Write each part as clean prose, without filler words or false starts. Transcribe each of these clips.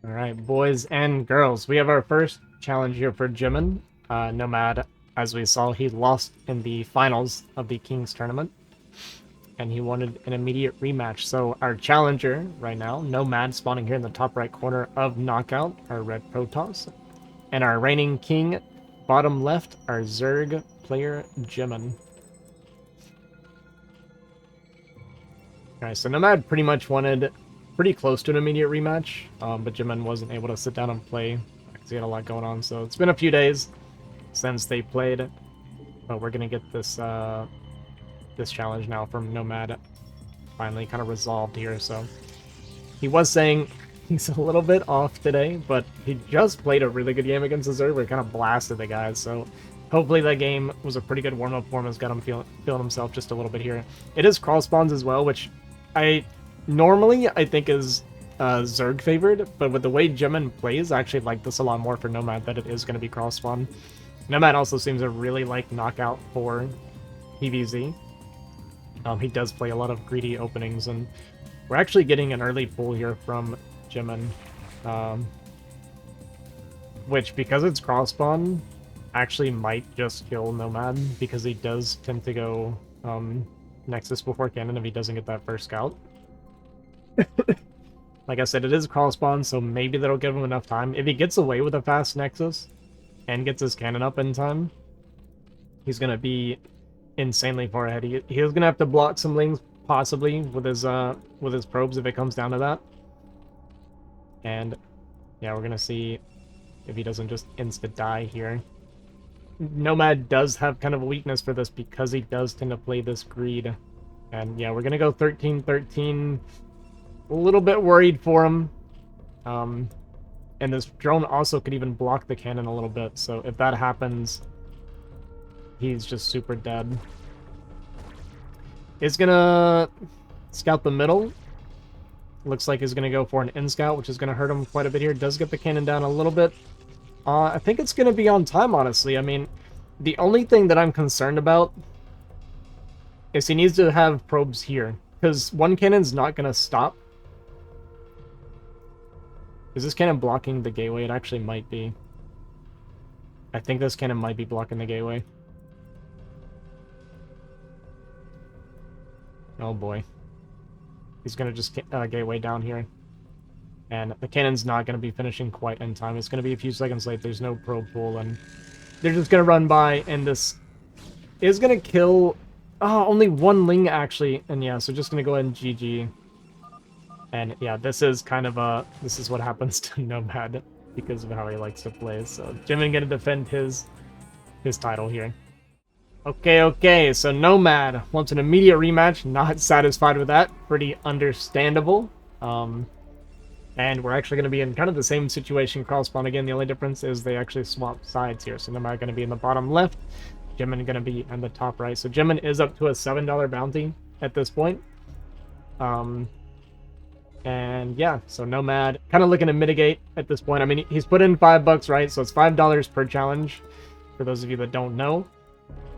Alright, boys and girls, we have our first challenge here for Jimin. Nomad, as we saw, he lost in the finals of the Kings tournament, and he wanted an immediate rematch. So our challenger right now, Nomad, spawning here in the top right corner of Knockout, our red Protoss, and our reigning king, bottom left, our Zerg player, Jimin. Alright, so Nomad pretty much wanted pretty close to an immediate rematch, but Jimin wasn't able to sit down and play because he had a lot going on. So it's been a few days since they played, but we're gonna get this challenge now from Nomad finally kind of resolved here. So he was saying he's a little bit off today, but he just played a really good game against the Zerg where he kind of blasted the guys. So hopefully that game was a pretty good warm-up for him. Has got him feeling himself just a little bit here. It is cross spawns as well, which I think is Zerg favored, but with the way Jimin plays, I actually like this a lot more for Nomad that it is going to be cross spawn. Nomad also seems to really like Knockout for PvZ. He does play a lot of greedy openings, and we're actually getting an early pull here from Jimin, which, because it's cross spawn, actually might just kill Nomad because he does tend to go Nexus before cannon if he doesn't get that first scout. Like I said, it is cross spawn, so maybe that'll give him enough time. If he gets away with a fast Nexus and gets his cannon up in time, he's gonna be insanely far ahead. He is gonna have to block some lanes possibly with his probes if it comes down to that. And yeah, we're gonna see if he doesn't just insta die here. Nomad does have kind of a weakness for this because he does tend to play this greed. And yeah, we're gonna go 13-13. A little bit worried for him. And this drone also could even block the cannon a little bit, so if that happens, he's just super dead. He's gonna scout the middle. Looks like he's gonna go for an in-scout, which is gonna hurt him quite a bit here. Does get the cannon down a little bit. I think it's gonna be on time, honestly. I mean, the only thing that I'm concerned about is he needs to have probes here, because one cannon's not gonna stop. Is this cannon blocking the gateway? It actually might be. I think this cannon might be blocking the gateway. Oh boy. He's gonna just gateway down here. And the cannon's not gonna be finishing quite in time. It's gonna be a few seconds late. There's no probe pool, and they're just gonna run by, and this is gonna kill... Oh, only one Ling, actually. And yeah, so just gonna go ahead and GG. And yeah, this is kind of this is what happens to Nomad because of how he likes to play. So Jimin gonna defend his title here. Okay, so Nomad wants an immediate rematch. Not satisfied with that. Pretty understandable. And we're actually going to be in kind of the same situation cross spawn again. The only difference is they actually swap sides here. So Nomad going to be in the bottom left. Jimin going to be in the top right. So Jimin is up to a $7 bounty at this point. And yeah, so Nomad kind of looking to mitigate at this point. I mean, he's put in $5, right? So it's $5 per challenge, for those of you that don't know.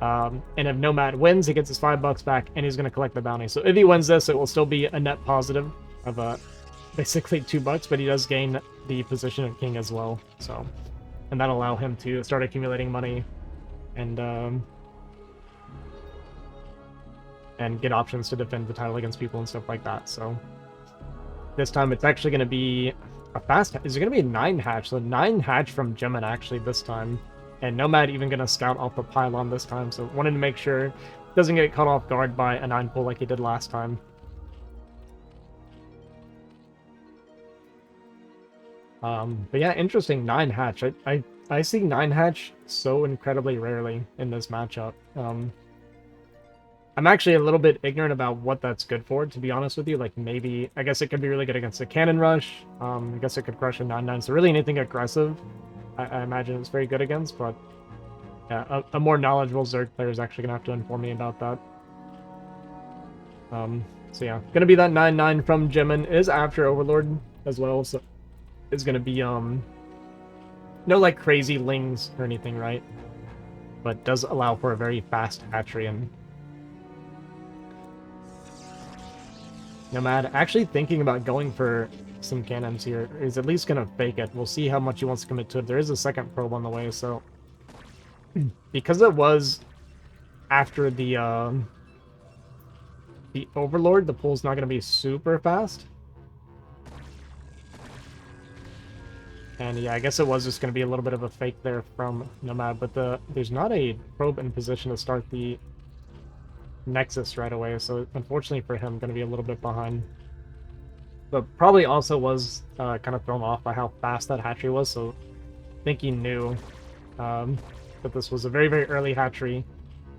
And if Nomad wins, he gets his $5 back, and he's going to collect the bounty. So if he wins this, it will still be a net positive of basically $2, but he does gain the position of king as well. So, and that'll allow him to start accumulating money and get options to defend the title against people and stuff like that. So this time it's actually going to be a fast... Is it going to be a 9 hatch? So 9 hatch from Jimin actually this time. And Nomad even going to scout off the pylon this time. So wanted to make sure doesn't get caught off guard by a 9 pull like he did last time. But yeah, interesting 9 hatch. I see 9 hatch so incredibly rarely in this matchup. I'm actually a little bit ignorant about what that's good for, to be honest with you. Like, maybe, I guess it could be really good against a cannon rush. I guess it could crush a 9-9. So really anything aggressive, I imagine it's very good against. But yeah, a more knowledgeable Zerg player is actually going to have to inform me about that. So yeah, going to be that 9-9 from Jimin. It is after Overlord as well, so it's going to be, no like crazy lings or anything, right? But does allow for a very fast hatchery. And Nomad actually thinking about going for some cannons here. He's at least going to fake it. We'll see how much he wants to commit to it. There is a second probe on the way, so... because it was after the Overlord, the pull's not going to be super fast. And yeah, I guess it was just going to be a little bit of a fake there from Nomad, but there's not a probe in position to start the Nexus right away, so unfortunately for him, going to be a little bit behind. But probably also was kind of thrown off by how fast that hatchery was, so I think he knew that this was a very, very early hatchery,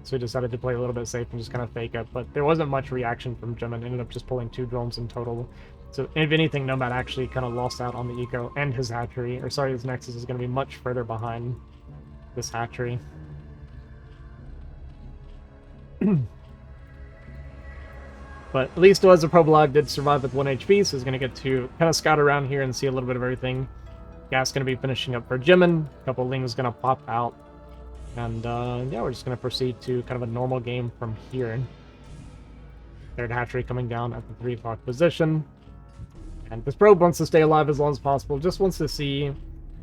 so he decided to play a little bit safe and just kind of fake it. But there wasn't much reaction from Jimin, ended up just pulling 2 drones in total. So if anything, Nomad actually kind of lost out on the eco, and his hatchery, or sorry, his Nexus is going to be much further behind this hatchery. But at least as a probe alive did survive with 1 HP, so he's going to get to kind of scout around here and see a little bit of everything. Gas going to be finishing up for Jimin. A couple of Lings going to pop out. And yeah, we're just going to proceed to kind of a normal game from here. Third hatchery coming down at the 3 o'clock position. And this probe wants to stay alive as long as possible. Just wants to see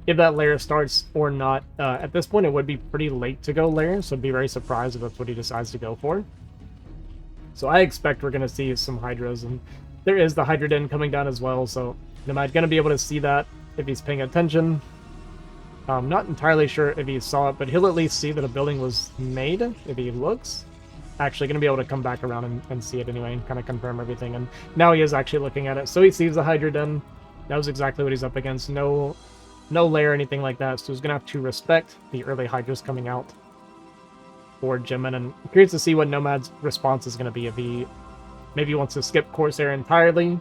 if that lair starts or not. At this point, it would be pretty late to go lair, so I'd be very surprised if that's what he decides to go for. So I expect we're going to see some Hydras, and there is the Hydra Den coming down as well, so Nomad going to be able to see that if he's paying attention. I'm not entirely sure if he saw it, but he'll at least see that a building was made if he looks. Actually going to be able to come back around and see it anyway and kind of confirm everything, and now he is actually looking at it. So he sees the Hydra Den. Knows exactly what he's up against. No lair or anything like that, so he's going to have to respect the early Hydras coming out for Jimin, and I'm curious to see what Nomad's response is going to be, if he maybe wants to skip Corsair entirely,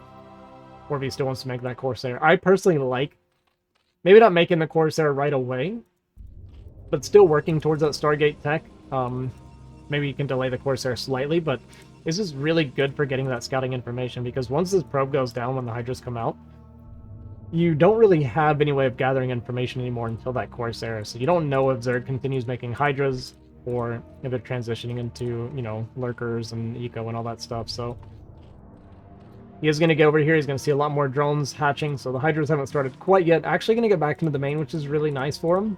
or if he still wants to make that Corsair. I personally like maybe not making the Corsair right away, but still working towards that Stargate tech. Maybe you can delay the Corsair slightly, but this is really good for getting that scouting information, because once this probe goes down when the Hydras come out, you don't really have any way of gathering information anymore until that Corsair, so you don't know if Zerg continues making Hydras, or if they're transitioning into, you know, lurkers and eco and all that stuff. So he is going to get over here. He's going to see a lot more drones hatching, so the Hydras haven't started quite yet. Actually going to get back into the main, which is really nice for him.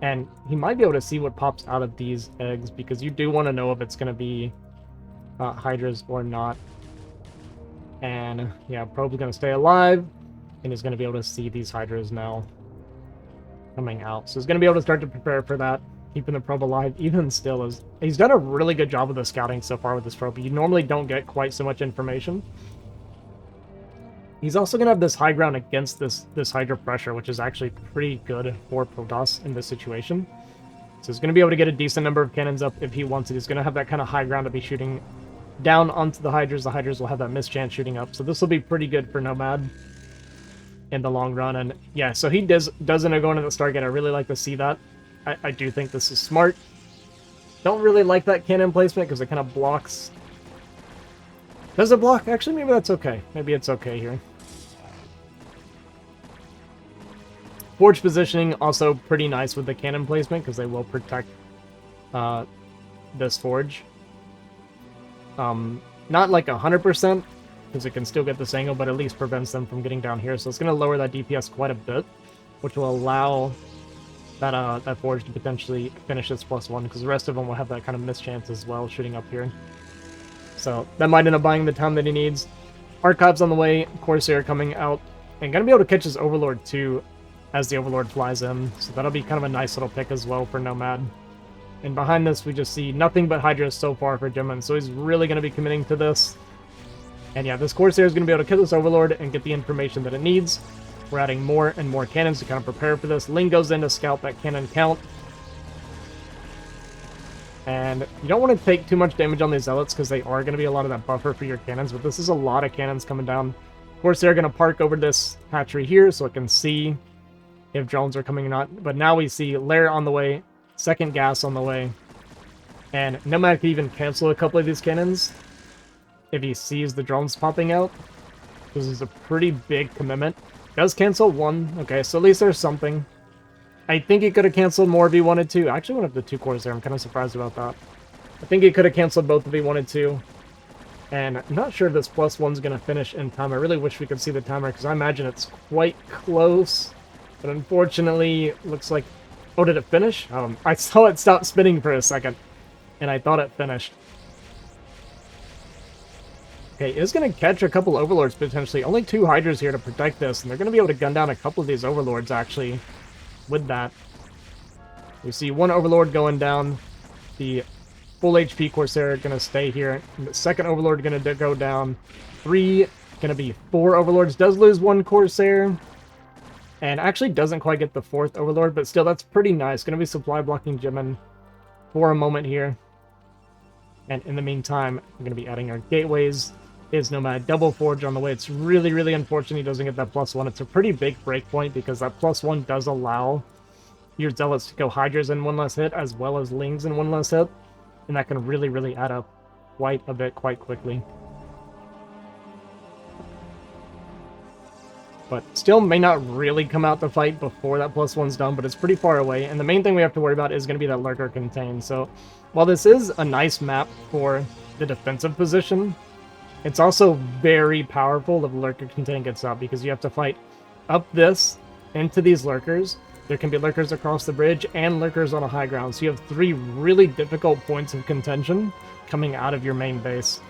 And he might be able to see what pops out of these eggs, because you do want to know if it's going to be Hydras or not. And yeah, Probe's going to stay alive, and he's going to be able to see these Hydras now coming out. So he's going to be able to start to prepare for that, keeping the probe alive. Even still, he's done a really good job of the scouting so far with this probe. You normally don't get quite so much information. He's also going to have this high ground against this Hydra pressure, which is actually pretty good for Protoss in this situation. So he's going to be able to get a decent number of cannons up if he wants it. He's going to have that kind of high ground to be shooting down onto the Hydras. The Hydras will have that mischance shooting up. So this will be pretty good for Nomad in the long run. And yeah, so he does end up going to the Stargate. I really like to see that. I do think this is smart. Don't really like that cannon placement because it kind of blocks. Does it block? Actually, maybe that's okay. Maybe it's okay here. Forge positioning also pretty nice with the cannon placement because they will protect this forge. Not like 100% because it can still get this angle, but at least prevents them from getting down here. So it's going to lower that DPS quite a bit, which will allow that forge to potentially finish its +1, because the rest of them will have that kind of mischance as well shooting up here. So that might end up buying the time that he needs. Archives on the way, Corsair coming out, and going to be able to catch his Overlord too as the Overlord flies in. So that'll be kind of a nice little pick as well for Nomad. And behind this, we just see nothing but Hydras so far for Jimin, so he's really going to be committing to this. And yeah, this Corsair is going to be able to kill this Overlord and get the information that it needs. We're adding more and more cannons to kind of prepare for this. Ling goes in to scout that cannon count. And you don't want to take too much damage on these Zealots because they are going to be a lot of that buffer for your cannons, but this is a lot of cannons coming down. Corsair going to park over this hatchery here so it can see if drones are coming or not. But now we see Lair on the way, second gas on the way. And Nomad can even cancel a couple of these cannons if he sees the drones popping out. This is a pretty big commitment. Does cancel one. Okay, so at least there's something. I think he could have canceled more if he wanted to. I actually went up to 2 cores there. I'm kind of surprised about that. I think he could have canceled both if he wanted to. And I'm not sure if this +1's going to finish in time. I really wish we could see the timer, because I imagine it's quite close. But unfortunately, looks like... Oh, did it finish? I saw it stop spinning for a second, and I thought it finished. Okay, it's going to catch a couple Overlords, potentially. Only 2 Hydras here to protect this, and they're going to be able to gun down a couple of these Overlords, actually, with that. We see 1 Overlord going down. The full HP Corsair going to stay here. The second Overlord going to go down. 3, going to be 4 Overlords. Does lose 1 Corsair. And actually doesn't quite get the 4th Overlord, but still, that's pretty nice. Going to be supply blocking Jimin for a moment here. And in the meantime, we're going to be adding our gateways. Is Nomad double forge on the way. It's really, really unfortunate he doesn't get that +1. It's a pretty big breakpoint because that +1 does allow your Zealots to go Hydras in 1 less hit as well as Lings in 1 less hit. And that can really, really add up quite a bit quite quickly. But still may not really come out to fight before that +1's done, but it's pretty far away. And the main thing we have to worry about is going to be that Lurker Contain. So while this is a nice map for the defensive position, it's also very powerful if Lurker Contain gets up, because you have to fight up this into these Lurkers. There can be Lurkers across the bridge and Lurkers on a high ground. So you have 3 really difficult points of contention coming out of your main base.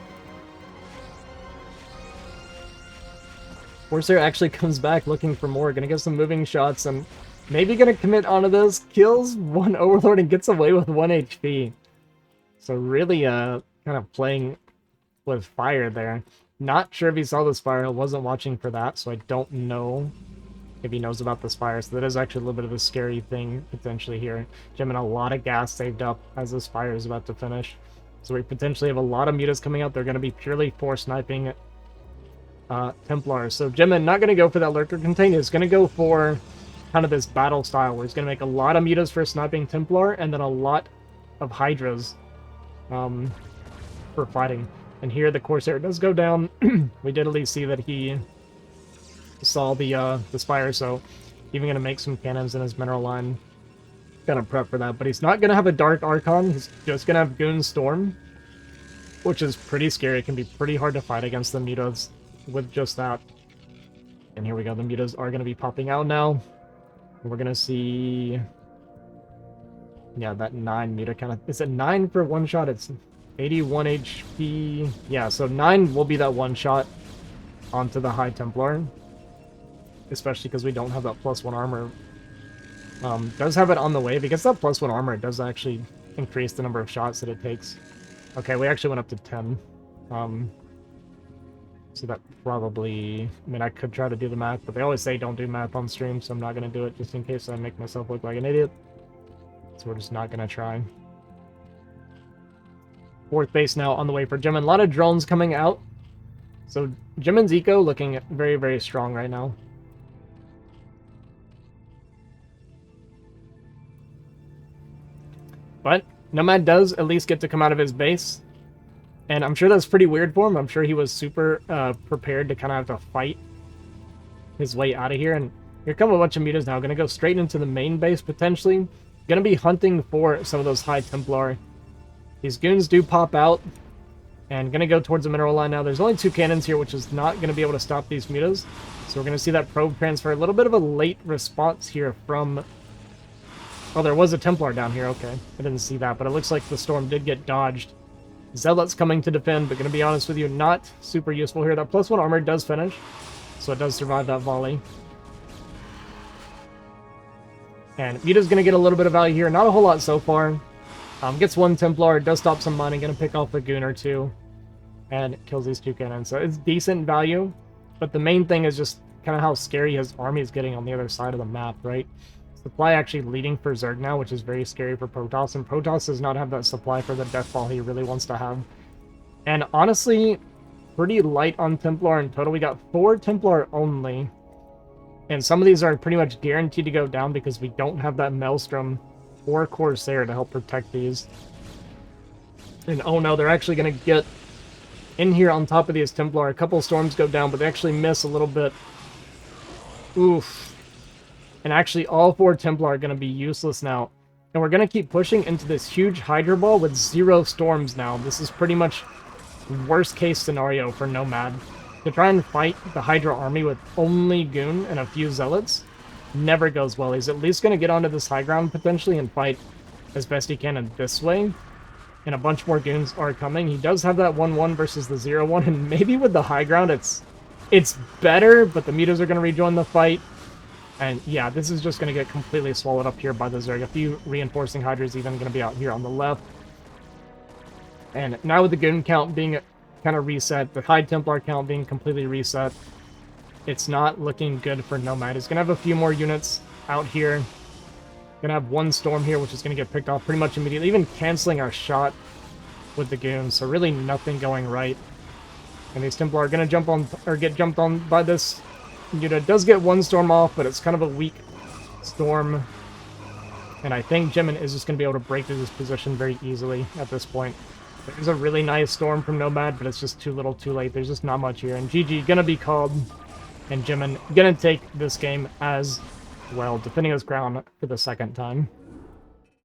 Corsair actually comes back looking for more. Gonna get some moving shots and maybe gonna commit onto this. Kills 1 Overlord and gets away with 1 HP. So really kind of playing with fire there. Not sure if he saw this fire. I wasn't watching for that, so I don't know if he knows about this fire. So that is actually a little bit of a scary thing potentially here. Jimin a lot of gas saved up as this fire is about to finish. So we potentially have a lot of mutas coming out. They're going to be purely for sniping Templars. So Jimin not going to go for that Lurker Contain. He's going to go for kind of this battle style where he's going to make a lot of mutas for sniping Templar and then a lot of Hydras for fighting. And here the Corsair does go down. We did at least see that he saw the Spire, so even going to make some cannons in his mineral line. Gonna prep for that, but he's not going to have a Dark Archon. He's just going to have Goon Storm, which is pretty scary. It can be pretty hard to fight against the mutas with just that. And here we go. The mutas are going to be popping out now. We're going to see... Yeah, that 9 muta kind of... Is it 9 for 1 shot? It's 81 HP. Yeah, so 9 will be that 1 shot onto the High Templar. Especially because we don't have that +1 armor. Does have it on the way. If he gets that +1 armor, it does actually increase the number of shots that it takes. Okay, we actually went up to 10. So that probably... I mean, I could try to do the math, but they always say don't do math on stream, so I'm not going to do it just in case I make myself look like an idiot. So we're just not going to try. 4th base now on the way for Jimin. A lot of drones coming out. So Jimin's eco looking very, very strong right now. But Nomad does at least get to come out of his base. And I'm sure that's pretty weird for him. I'm sure he was super prepared to kind of have to fight his way out of here. And here come a bunch of mutas now. Going to go straight into the main base, potentially. Going to be hunting for some of those High Templar. These goons do pop out. And going to go towards the mineral line now. There's only 2 cannons here, which is not going to be able to stop these mutas. So we're going to see that probe transfer. A little bit of a late response here from... Oh, there was a Templar down here. Okay, I didn't see that. But it looks like the storm did get dodged. Zealots coming to defend, but going to be honest with you, not super useful here. That +1 armor does finish, so it does survive that volley. And Muta's going to get a little bit of value here. Not a whole lot so far. Gets 1 Templar, does stop some mining, going to pick off a goon or 2, and kills these 2 cannons. So it's decent value, but the main thing is just kind of how scary his army is getting on the other side of the map, right? Supply actually leading for Zerg now, which is very scary for Protoss, and Protoss does not have that supply for the Deathball he really wants to have. And honestly, pretty light on Templar in total. We got 4 Templar only, and some of these are pretty much guaranteed to go down because we don't have that Maelstrom or Corsair to help protect these. And oh no, they're actually going to get in here on top of these Templar. A couple storms go down, but they actually miss a little bit. Oof. And actually, all 4 Templar are going to be useless now. And we're going to keep pushing into this huge Hydra Ball with 0 storms now. This is pretty much worst case scenario for Nomad. To try and fight the Hydra army with only Goon and a few Zealots never goes well. He's at least going to get onto this high ground potentially and fight as best he can in this way. And a bunch more Goons are coming. He does have that 1-1 versus the 0-1, and maybe with the high ground it's better, but the Mutas are going to rejoin the fight. And yeah, this is just going to get completely swallowed up here by the Zerg. A few reinforcing Hydras even going to be out here on the left. And now with the Goon count being kind of reset, the High Templar count being completely reset, it's not looking good for Nomad. He's going to have a few more units out here. Going to have one Storm here, which is going to get picked off pretty much immediately, even canceling our shot with the Goons, so really nothing going right. And these Templar are going to jump on, or get jumped on by this unit. Does get one Storm off, but it's kind of a weak Storm. And I think Jimin is just going to be able to break through this position very easily at this point. There's a really nice Storm from Nomad, but it's just too little too late. There's just not much here. And GG going to be called, and Jimin going to take this game as well, defending his ground for the second time.